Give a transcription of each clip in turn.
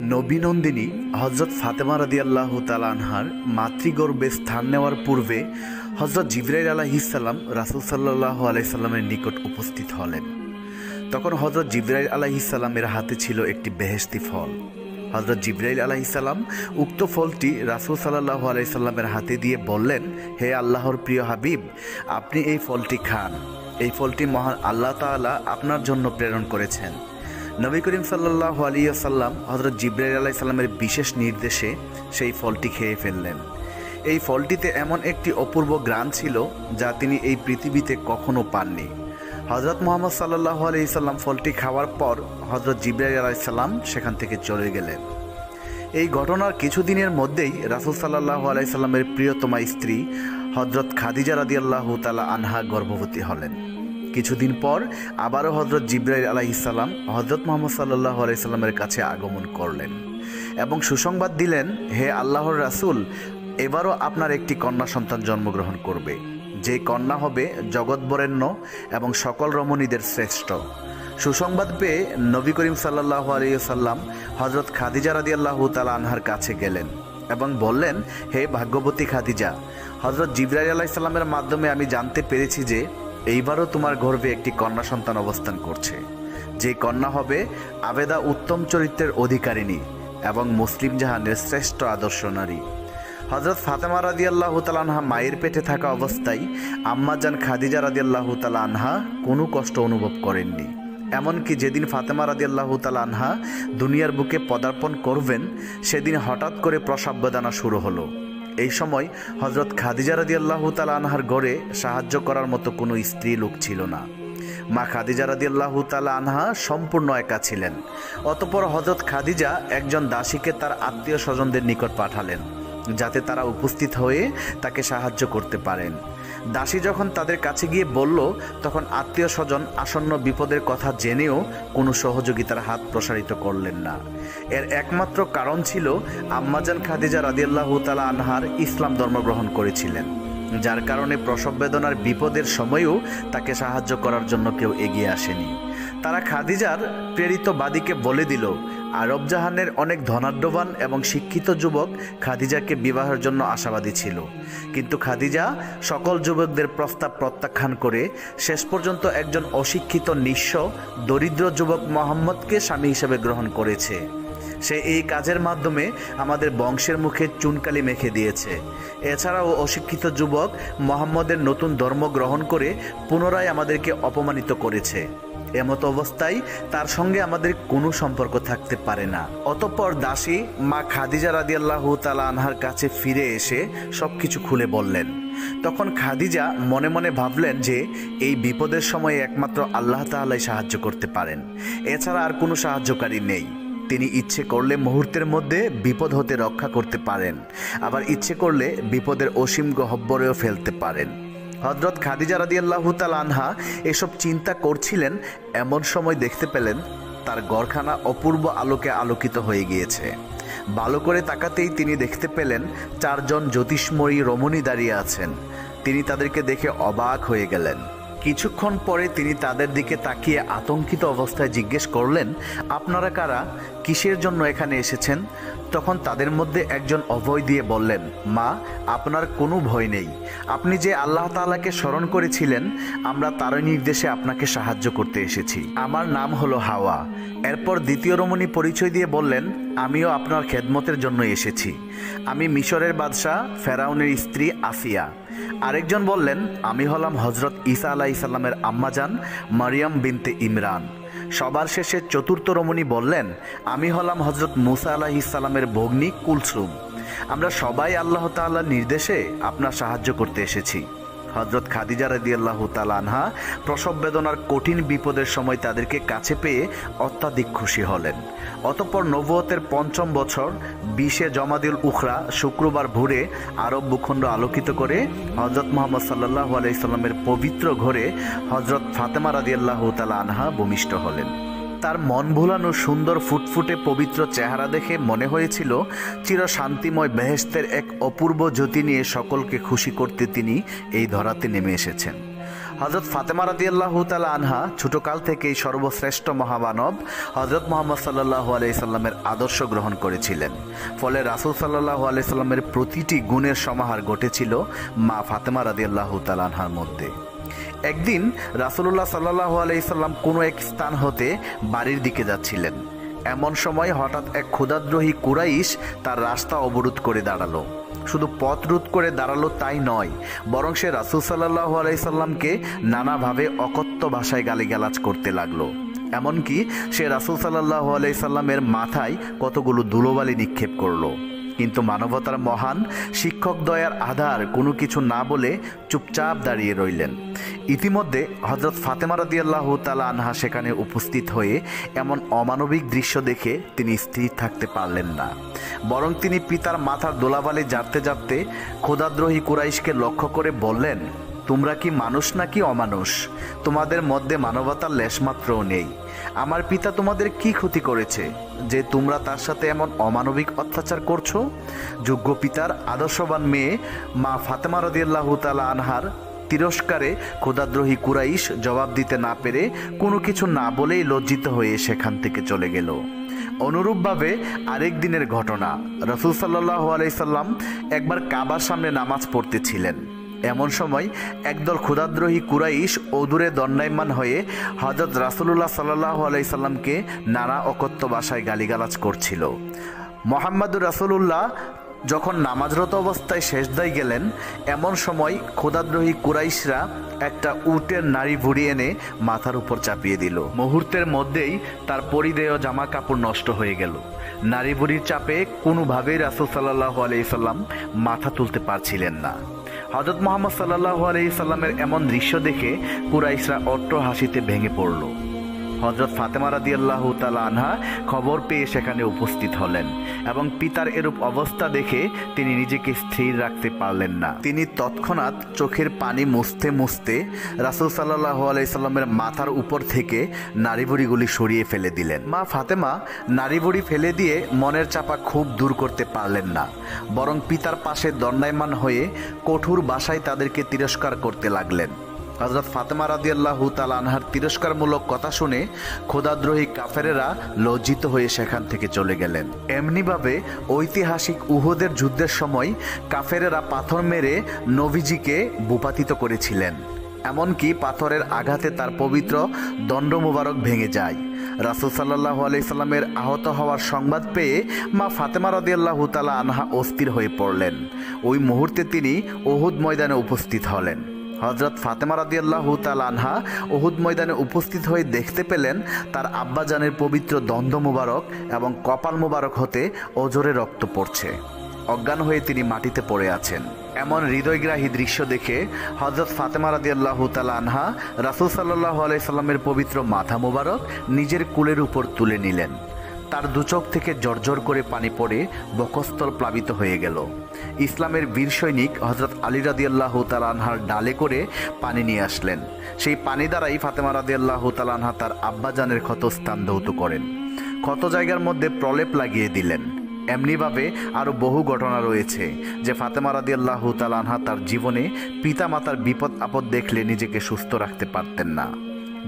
নবীনন্দিনী হজরত ফাতেমা রাদিয়াল্লাহু তাআলা আনহার মাতৃগর্ভে স্থান নেওয়ার পূর্বে হজরত জিবরাইল আলাইহিসসালাম রাসূল সাল্লাল্লাহু আলাইহি সাল্লামের নিকট উপস্থিত হলেন। তখন হজরত জিবরাইল আলাইহিসসালামের হাতে ছিল একটি বেহেশতি ফল। হজরত জিবরাইল আলাইহিসসালাম উক্ত ফলটি রাসূল সাল্লাল্লাহু আলাইহি সাল্লামের হাতে দিয়ে বললেন, হে আল্লাহর প্রিয় হাবিব, আপনি এই ফলটি খান। এই ফলটি মহান আল্লাহ তাআলা আপনার জন্য প্রেরণ করেছেন। নবী করিম সাল্লাল্লাহু আলাইহি ওয়াসাল্লাম হযরত জিবরাইল আলাইহিস সালামের বিশেষ নির্দেশে সেই ফলটি খেয়ে ফেললেন। এই ফলটিতে এমন একটি অপূর্ব ঘ্রাণ ছিল যা তিনি এই পৃথিবীতে কখনো পাননি। হযরত মুহাম্মদ সাল্লাল্লাহু আলাইহি সাল্লাম ফলটি খাওয়ার পর হযরত জিবরাইল আলাইহিস সালাম সেখান থেকে চলে গেলেন। এই ঘটনার কিছুদিনের মধ্যেই রাসূল সাল্লাল্লাহু আলাইহি সাল্লামের প্রিয়তমা স্ত্রী হযরত খাদিজা রাদিয়াল্লাহু তাআলা আনহা গর্ভবতী হলেন। কিছুদিন পর আবারও হজরত জিবরাইল আলাইহিসসালাম হজরত মুহাম্মদ সাল্লাল্লাহু আলাইহি সাল্লামের কাছে আগমন করলেন এবং সুসংবাদ দিলেন, হে আল্লাহর রাসূল, এবারও আপনার একটি কন্যা সন্তান জন্মগ্রহণ করবে, যে কন্যা হবে জগৎবরেণ্য এবং সকল রমণীদের শ্রেষ্ঠ। সুসংবাদ পেয়ে নবী করিম সাল্লাল্লাহু আলাইহি সাল্লাম হজরত খাদিজা রাদিয়াল্লাহু তাআলা আনহার কাছে গেলেন এবং বললেন, হে ভাগ্যবতী খাদিজা, হজরত জিবরাইল আলাইহিস সালামের মাধ্যমে আমি জানতে পেরেছি যে এইবারও তোমার গর্ভে একটি কন্যা সন্তান অবস্থান করছে, যে কন্যা হবে আবেদা উত্তম চরিত্রের অধিকারিণী এবং মুসলিম জাহানের শ্রেষ্ঠ আদর্শ নারী। হযরত ফাতেমা রাদিয়াল্লাহু তাআলা আনহা মায়ের পেটে থাকা অবস্থায় আম্মাজান খাদিজা রাদিয়াল্লাহু তাআলা আনহা কোনো কষ্ট অনুভব করেননি। এমনকি যেদিন ফাতেমা রাদিয়াল্লাহু তাআলা আনহা দুনিয়ার বুকে পদার্পণ করবেন, সেদিন হঠাৎ করে প্রসব বেদনা শুরু হলো। এই সময় হজরত খাদিজা রাদিয়াল্লাহু তাআলা আনহার ঘরে সাহায্য করার মতো কোনো স্ত্রী লোক ছিল না। মা খাদিজা রাদিয়াল্লাহু তাআলা আনহা সম্পূর্ণ একা ছিলেন। অতঃপর হজরত খাদিজা একজন দাসীকে তার আত্মীয় স্বজনদের নিকট পাঠালেন, যাতে তারা উপস্থিত হয়ে তাকে সাহায্য করতে পারেন। দাসী যখন তাদের কাছে গিয়ে বলল, তখন আত্মীয় স্বজন আসন্ন বিপদের কথা জেনেও কোনো সহযোগিতার হাত প্রসারিত করলেন না। এর একমাত্র কারণ ছিল আম্মাজান খাদিজা রাদিয়াল্লাহু তাআলা আনহার ইসলাম ধর্ম গ্রহণ করেছিলেন, যার কারণে প্রসব বেদনার বিপদের সময়েও তাকে সাহায্য করার জন্য কেউ এগিয়ে আসেনি। তারা খাদিজার প্রেরিত বাদীকে বলে দিল, আরব জাহানের অনেক ধনাঢ্যবান এবং শিক্ষিত যুবক খাদিজাকে বিবাহের জন্য আশাবাদী ছিল, কিন্তু খাদিজা সকল যুবকদের প্রস্তাব প্রত্যাখ্যান করে শেষ পর্যন্ত একজন অশিক্ষিত নিঃস্ব দরিদ্র যুবক মোহাম্মদকে স্বামী হিসেবে গ্রহণ করেছে। সে এই কাজের মাধ্যমে আমাদের বংশের মুখে চুনকালি মেখে দিয়েছে। এছাড়াও অশিক্ষিত যুবক মোহাম্মদের নতুন ধর্ম গ্রহণ করে পুনরায় আমাদেরকে অপমানিত করেছে। এমতো অবস্থায় তার সঙ্গে আমাদের কোনো সম্পর্ক থাকতে পারে না। অতঃপর দাসী মা খাদিজা রাদিয়াল্লাহু তাআলা আনহার কাছে ফিরে এসে সবকিছু খুলে বললেন। তখন খাদিজা মনে মনে ভাবলেন যে এই বিপদের সময়ে একমাত্র আল্লাহ তাআলাই সাহায্য করতে পারেন, এছাড়া আর কোনো সাহায্যকারী নেই। তিনি ইচ্ছে করলে মুহূর্তের মধ্যে বিপদ হতে রক্ষা করতে পারেন, আবার ইচ্ছে করলে বিপদের অসীম গহ্বরেও ফেলতে পারেন। হযরত খাদিজা রাদিয়াল্লাহু তাআলা আনহা এসব চিন্তা করছিলেন, এমন সময় দেখতে পেলেন তার ঘরখানা অপূর্ব আলোকে আলোকিত হয়ে গিয়েছে। ভালো করে তাকাতেই তিনি দেখতে পেলেন চারজন জ্যোতিষ্ময়ী রমণী দাঁড়িয়ে আছেন। তিনি তাদেরকে দেখে অবাক হয়ে গেলেন। কিছুক্ষণ পরে তিনি তাদের দিকে তাকিয়ে আতঙ্কিত অবস্থায় জিজ্ঞেস করলেন, আপনারা কারা? কিসের জন্য এখানে এসেছেন? তখন তাদের মধ্যে একজন অভয় দিয়ে বললেন, মা, আপনার কোনো ভয় নেই। আপনি যে আল্লাহ তাআলাকে স্মরণ করেছিলেন, আমরা তারই নির্দেশে আপনাকে সাহায্য করতে এসেছি। আমার নাম হলো হাওয়া। এরপর দ্বিতীয় রমণী পরিচয় দিয়ে বললেন, আমিও আপনার খেদমতের জন্য এসেছি। আমি মিশরের বাদশাহ ফেরাউনের স্ত্রী আসিয়া। আরেকজন বললেন, আমি হলাম হজরত ঈসা আলাইহিস সালামের আম্মাজান মারিয়াম বিনতে ইমরান। সবার শেষে চতুর্থ রমণী বললেন, আমি হলাম হজরত মুসা আলাইহিস সালামের ভগ্নী কুলসুম। আমরা সবাই আল্লাহ তাআলার নির্দেশে আপনার সাহায্য করতে এসেছি। হযরত খাদিজা রাদিয়াল্লাহু তাআলা আনহা প্রসব বেদনার কঠিন বিপদের সময় তাদেরকে কাছে পেয়ে অত্যাধিক খুশি হলেন। অতঃপর নবুয়তের ৫ম বছর ২০ জমাদিউল উখরা শুক্রবার ভোরে আরব ভূখণ্ড আলোকিত করে হযরত মুহাম্মদ সাল্লাল্লাহু আলাইহি সাল্লামের পবিত্র ঘরে হযরত ফাতেমা রাদিয়াল্লাহু তাআলা আনহা ভূমিষ্ঠ হলেন। তার মন ভোলানো সুন্দর ফুটফুটে পবিত্র চেহারা দেখে মনে হয়েছিল চির শান্তিময় বেহেশতের এক অপূর্ব জ্যোতি নিয়ে সকলকে খুশি করতে তিনি এই ধরাতে নেমে এসেছেন। হযরত ফাতেমা রাদিয়াল্লাহু তাআলা আনহা ছোটকাল থেকেই সর্বশ্রেষ্ঠ মহামানব হযরত মুহাম্মদ সাল্লাল্লাহু আলাইহি সাল্লামের আদর্শ গ্রহণ করেছিলেন। ফলে রাসূল সাল্লাল্লাহু আলাইহি সাল্লামের প্রতিটি গুণের সমাহার ঘটেছিল মা ফাতেমা রাদিয়াল্লাহু তাআলা আনহার মধ্যে। একদিন রাসূলুল্লাহ সাল্লাল্লাহু আলাইহি সাল্লাম কোনো এক স্থান হতে বাড়ির দিকে যাচ্ছিলেন। এমন সময় হঠাৎ এক ক্ষুধাদ্রোহী কুরাইশ তার রাস্তা অবরোধ করে দাঁড়ালো। শুধু পথ রোধ করে দাঁড়ালো তাই নয়, বরং সে রাসূল সাল্লাল্লাহু আলাইহি সাল্লামকে নানাভাবে অকথ্য ভাষায় গালিগালাজ করতে লাগলো। এমনকি সে রাসূল সাল্লাল্লাহু আলাইহি সাল্লামের মাথায় কতগুলো ধুলোবালি নিক্ষেপ করলো। কিন্তু মানবতার মহান শিক্ষক দয়ার আধার কোনো কিছু না বলে চুপচাপ দাঁড়িয়ে রইলেন। ইতিমধ্যে হযরত ফাতেমা রাদিয়াল্লাহু তাআলা আনহা সেখানে উপস্থিত হয়ে এমন অমানবিক দৃশ্য দেখে তিনি স্থির থাকতে পারলেন না, বরং তিনি পিতার মাথার ধুলাবালি ঝাড়তে ঝাড়তে ক্ষুধাদ্রোহী কুরাইশকে লক্ষ্য করে বললেন, তোমরা কি মানুষ নাকি অমানুষ? তোমাদের মধ্যে মানবতার লেশমাত্রও নেই। আমার পিতা তোমাদের কি ক্ষতি করেছে যে তোমরা তার সাথে এমন অমানবিক অত্যাচার করছো? যোগ্য পিতার আদর্শবান মেয়ে মা ফাতেমা রাদিয়াল্লাহু তাআলা আনহার তিরস্কারে ক্ষুধাদ্রোহী কুরাইশ জবাব দিতে না পেরে কোনো কিছু না বলেই লজ্জিত হয়ে সেখান থেকে চলে গেল। অনুরূপভাবে আরেক দিনের ঘটনা, রাসূল সাল্লাল্লাহু আলাইহি সাল্লাম একবার কাবার সামনে নামাজ পড়তেছিলেন। এমন সময় একদল ক্ষুধাদ্রোহী কুরাইশ অদূরে দণ্ডায়মান হয়ে হযরত রাসূলুল্লাহ সাল্লাল্লাহু আলাইহি সাল্লামকে নানা অকথ্য ভাষায় গালিগালাজ করছিল। মুহাম্মদুর রাসূলুল্লাহ যখন নামাজরত অবস্থায় সেজদায় গেলেন, এমন সময় ক্ষুধাদ্রোহী কুরাইশরা একটা উটের নাড়ি ভুড়ি এনে মাথার উপর চাপিয়ে দিল। মুহূর্তের মধ্যেই তার পরিধেয় জামা কাপড় নষ্ট হয়ে গেল। নাড়ি ভুড়ির চাপে কোনোভাবেই রাসূল সাল্লাল্লাহু আলাইহি সাল্লাম মাথা তুলতে পারছিলেন না। হযরত মুহাম্মদ সাল্লাল্লাহু আলাইহি সাল্লামের এমন দৃশ্য দেখে কুরাইশরা অট্ট হাসিতে ভেঙে পড়ল। হযরত ফাতেমা রাদিয়াল্লাহু তাআলা আনহা খবর পেয়ে সেখানে উপস্থিত হলেন এবং পিতার এরূপ অবস্থা দেখে তিনি নিজেকে স্থির রাখতে পারলেন না। তিনি তৎক্ষণাৎ চোখের পানি মুছতে মুছতে রাসূল সাল্লাল্লাহু আলাইহি সাল্লামের মাথার উপর থেকে নাড়িভুড়িগুলি সরিয়ে ফেলে দিলেন। মা ফাতেমা নাড়িভুড়ি ফেলে দিয়ে মনের চাপা ক্ষোভ দূর করতে পারলেন না, বরং পিতার পাশে দণ্ডায়মান হয়ে কঠোর ভাষায় তাদেরকে তিরস্কার করতে লাগলেন। হযরত ফাতেমা রাদিয়াল্লাহু তাআলা আনহার তিরস্কারমূলক কথা শুনে ক্ষুধাদ্রোহী কাফেরেরা লজ্জিত হয়ে সেখান থেকে চলে গেলেন। এমনিভাবে ঐতিহাসিক উহুদের যুদ্ধের সময় কাফেরেরা পাথর মেরে নবীজিকে ভূপাতিত করেছিলেন। এমনকি পাথরের আঘাতে তার পবিত্র দণ্ড মুবারক ভেঙে যায়। রাসূল সাল্লাল্লাহু আলাইহি সাল্লামের আহত হওয়ার সংবাদ পেয়ে মা ফাতেমা রাদিয়াল্লাহু তাআলা আনহা অস্থির হয়ে পড়লেন। ওই মুহূর্তে তিনি উহুদ ময়দানে উপস্থিত হলেন। হযরত ফাতেমা রাদিয়াল্লাহু তাআলা আনহা উহুদ ময়দানে উপস্থিত হয়ে দেখতে পেলেন তার আব্বাজানের পবিত্র দণ্ড মুবারক এবং কপাল মুবারক হতে অজরে রক্ত পড়ছে। অজ্ঞান হয়ে তিনি মাটিতে পড়ে আছেন। এমন হৃদয়গ্রাহী দৃশ্য দেখে হযরত ফাতেমা রাদিয়াল্লাহু তাআলা আনহা রাসূল সাল্লাল্লাহু আলাইহি সাল্লামের পবিত্র মাথা মুবারক নিজের কোলের উপর তুলে নিলেন। তার দুচোখ থেকে জর্জর করে পানি পড়ে বক্ষস্থল প্লাবিত হয়ে গেল। ইসলামের বীর সৈনিক হযরত আলী রাদিয়াল্লাহু তাআলা আনহার ডালে করে পানি নিয়ে আসলেন। সেই পানি দ্বারাই ফাতেমা রাদিয়াল্লাহু তাআলা আনহা তার আব্বাজানের ক্ষতস্থান ধৌত করেন, ক্ষত জায়গার মধ্যে প্রলেপ লাগিয়ে দিলেন। এমনিভাবে আরও বহু ঘটনা রয়েছে যে ফাতেমা রাদিয়াল্লাহু তাআলা আনহা তার জীবনে পিতা মাতার বিপদ আপদ দেখলে নিজেকে সুস্থ রাখতে পারতেন না,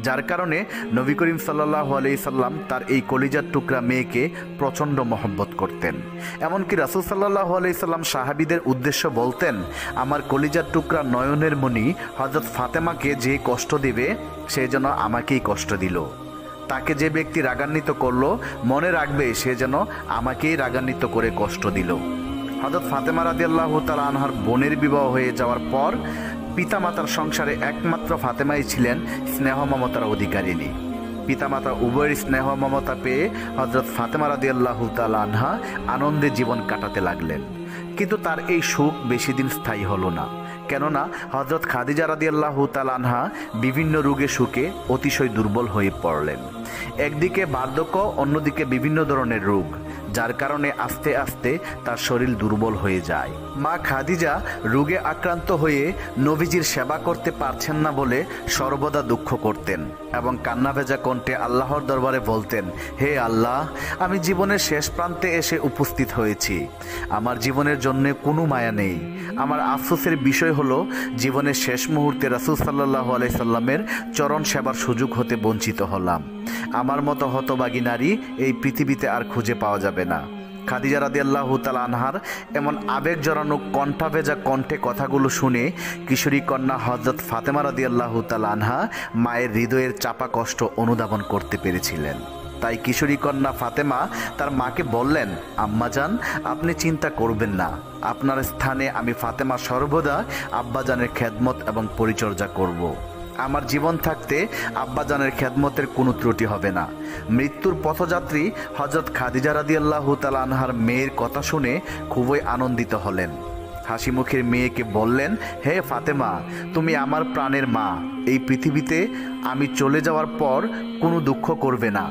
যার কারণে নবী করিম সাল্লাল্লাহু আলাইহি সাল্লাম তার এই কলিজার টুকরা মেয়েকে প্রচণ্ড মহব্বত করতেন। এমনকি রাসূল সাল্লাল্লাহু আলাইহি সাল্লাম সাহাবীদের উদ্দেশ্য বলতেন, আমার কলিজার টুকরা নয়নের মণি হযরত ফাতেমাকে যে কষ্ট দেবে সে যেন আমাকেই কষ্ট দিল। তাকে যে ব্যক্তি রাগান্বিত করলো মনে রাখবে সে যেন আমাকেই রাগান্বিত করে কষ্ট দিল। হযরত ফাতেমা রাদিয়াল্লাহু তাআলা আনহার বোনের বিবাহ হয়ে যাওয়ার পর পিতামাতার সংসারে একমাত্র ফাতেমাই ছিলেন স্নেহ মমতার অধিকারিণী। পিতামাতা উভয়ের স্নেহ মমতা পেয়ে হযরত ফাতেমা রাদিয়াল্লাহু তাআলা আনহা আনন্দে জীবন কাটাতে লাগলেন। কিন্তু তার এই সুখ বেশি দিন স্থায়ী হলো না, কেননা হযরত খাদিজা রাদিয়াল্লাহু তাআলা আনহা বিভিন্ন রোগে সুখে অতিশয় দুর্বল হয়ে পড়লেন। একদিকে বার্ধক্য, অন্যদিকে বিভিন্ন ধরনের রোগ, যার কারণে আস্তে আস্তে তার শরীর দুর্বল হয়ে যায়। মা খাদিজা রোগে আক্রান্ত হয়ে নবীজির সেবা করতে পারছেন না বলে সর্বদা দুঃখ করতেন এবং কান্না ভেজা কণ্ঠে আল্লাহর দরবারে বলতেন, হে আল্লাহ, আমি জীবনের শেষ প্রান্তে এসে উপস্থিত হয়েছি। আমার জীবনের জন্য কোনো মায়া নেই। আমার আফসোসের বিষয় হলো জীবনের শেষ মুহূর্তে রাসূল সাল্লাল্লাহু আলাইহি সাল্লামের চরণ সেবার সুযোগ হতে বঞ্চিত হলাম। আমার মতো হতভাগী নারী এই পৃথিবীতে আর খুঁজে পাওয়া যাবে না। খাদিজা রাদিয়াল্লাহু তাআলা আনহার এমন আবেগ জড়ানো কণ্ঠাভেজা কণ্ঠে কথাগুলো শুনে কিশোরী কন্যা হযরত ফাতেমা রাদিয়াল্লাহু তাআলা আনহা মায়ের হৃদয়ের চাপা কষ্ট অনুধাবন করতে পেরেছিলেন। তাই কিশোরী কন্যা ফাতেমা তার মাকে বললেন, আম্মাজান, আপনি চিন্তা করবেন না। আপনার স্থানে আমি ফাতেমা সর্বদা আব্বাজানের খেদমত এবং পরিচর্যা করব। আমার জীবন থাকতে আব্বাজানের খেদমতের কোনো ত্রুটি হবে না। মৃত্যুর পথযাত্রী হযরত খাদিজা রাদিয়াল্লাহু তাআলা আনহার মেয়ের কথা শুনে খুবই আনন্দিত হলেন। হাসি মুখের মেয়েকে বললেন, হে ফাতেমা, তুমি আমার প্রাণের মা। এই পৃথিবীতে আমি চলে যাওয়ার পর কোনো দুঃখ করবে না,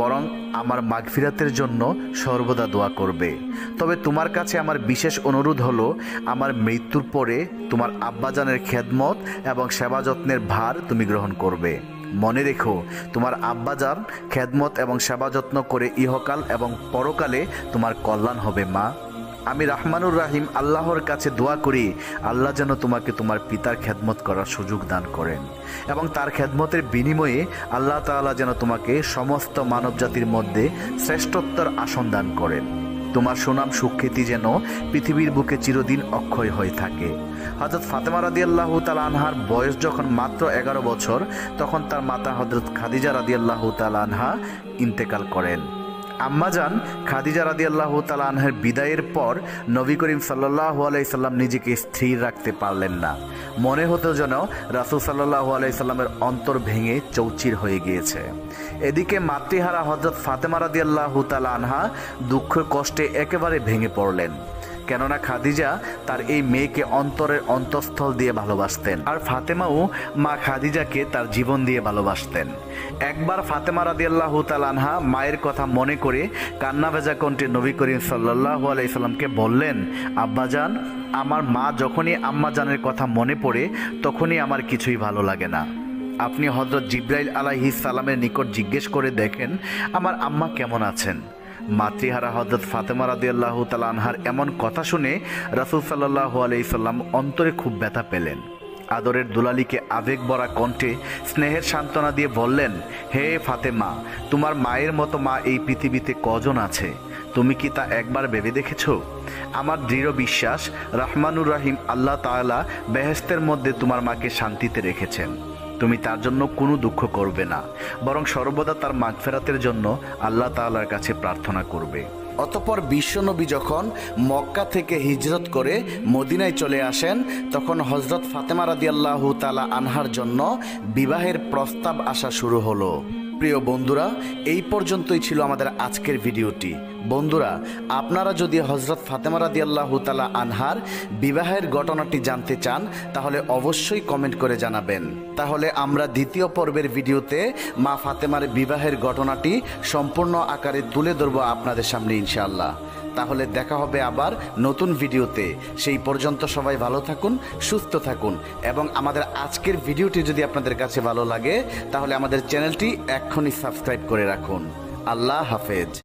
বরং আমার মাগফিরাতের জন্য সর্বদা দোয়া করবে। তবে তোমার কাছে আমার বিশেষ অনুরোধ হলো, আমার মৃত্যুর পরে তোমার আব্বাজানের খেদমত এবং সেবা যত্নের ভার তুমি গ্রহণ করবে। মনে রেখো, তোমার আব্বাজান খেদমত এবং সেবা যত্ন করে ইহকাল এবং পরকালে তোমার কল্যাণ হবে মা। আমি রাহমানুর রাহিম আল্লাহর কাছে দোয়া করি, আল্লাহ যেন তোমাকে তোমার পিতার খেদমত করার সুযোগ দান করেন এবং তার খেদমতের বিনিময়ে আল্লাহ তাআলা যেন তোমাকে সমস্ত মানব জাতির মধ্যে শ্রেষ্ঠত্বের আসন দান করেন। তোমার সুনাম সুখ্যাতি যেন পৃথিবীর বুকে চিরদিন অক্ষয় হয়ে থাকে। হযরত ফাতেমা রাদিয়াল্লাহু তাআলা আনহার বয়স যখন মাত্র 11 বছর, তখন তার মাতা হযরত খাদিজা রাদিয়াল্লাহু তাআলা আনহা ইন্তেকাল করেন। আম্মাজান খাদিজা রাদিয়াল্লাহু তাআলা আনহার বিদায়ের পর নবী করিম সাল্লাল্লাহু আলাইহি সাল্লাম নিজেকে স্থির রাখতে পারলেন না। মনে হতো যেন রাসূল সাল্লাল্লাহু আলাইহি সাল্লামের অন্তর ভেঙে চৌচির হয়ে গিয়েছে। এদিকে মাতৃহারা হযরত ফাতেমা রাদিয়াল্লাহু তাআলা আনহা দুঃখ কষ্টে একেবারে ভেঙে পড়লেন। কেননা খাদিজা তার এই মেয়েকে অন্তরের অন্তঃস্থল দিয়ে ভালোবাসতেন, আর ফাতেমাও মা খাদিজাকে তার জীবন দিয়ে ভালোবাসতেন। একবার ফাতেমা রাদিয়াল্লাহু তাআলা আনহা মায়ের কথা মনে করে কান্না ভেজা কণ্ঠে নবী করিম সাল্লাল্লাহু আলাইহি সাল্লামকে বললেন, আব্বাজান, আমার মা যখনই আম্মাজানের কথা মনে পড়ে তখনই আমার কিছুই ভালো লাগে না। আপনি হযরত জিবরাইল আলাইহিস সালামের নিকট জিজ্ঞেস করে দেখেন আমার আম্মা কেমন আছেন। মাতৃহারা হযরত ফাতেমা রাদিয়াল্লাহু তাআলা আনহার এমন কথা শুনে রাসূল সাল্লাল্লাহু আলাইহি সাল্লাম অন্তরে খুব ব্যথা পেলেন। আদরের দুলালিকে আবেগ ভরা কণ্ঠে স্নেহের সান্ত্বনা দিয়ে বললেন, হে ফাতেমা, তোমার মায়ের মতো মা এই পৃথিবীতে কজন আছে? তুমি কি তা একবার ভেবে দেখেছো? আমার দৃঢ় বিশ্বাস রহমানুর রাহিম আল্লাহ তাআলা বেহেশতের মধ্যে তোমার মাকে শান্তিতে রেখেছেন। তুমি তার জন্য কোনো দুঃখ করবে না, বরং সর্বদা তার মাগফিরাতের জন্য আল্লাহ তাআলার কাছে প্রার্থনা করবে। অতঃপর বিশ্বনবী যখন মক্কা থেকে হিজরত করে মদিনায় চলে আসেন, তখন হযরত ফাতেমা রাদিয়াল্লাহু তাআলা আনহার জন্য বিবাহের প্রস্তাব আসা শুরু হলো। প্রিয় বন্ধুরা, এই পর্যন্তই ছিল আমাদের আজকের ভিডিওটি। বন্ধুরা, আপনারা যদি হযরত ফাতেমা রাদিয়াল্লাহু তাআলা আনহার বিবাহের ঘটনাটি জানতে চান তাহলে অবশ্যই কমেন্ট করে জানাবেন। তাহলে আমরা দ্বিতীয় পর্বের ভিডিওতে মা ফাতেমার বিবাহের ঘটনাটি সম্পূর্ণ আকারে তুলে ধরব আপনাদের সামনে ইনশাআল্লাহ। তাহলে দেখা হবে আবার নতুন ভিডিওতে। সেই পর্যন্ত সবাই ভালো থাকুন, সুস্থ থাকুন এবং আমাদের আজকের ভিডিওটি যদি আপনাদের কাছে ভালো লাগে তাহলে আমাদের চ্যানেলটি এক্ষুনি সাবস্ক্রাইব করে রাখুন। আল্লাহ হাফেজ।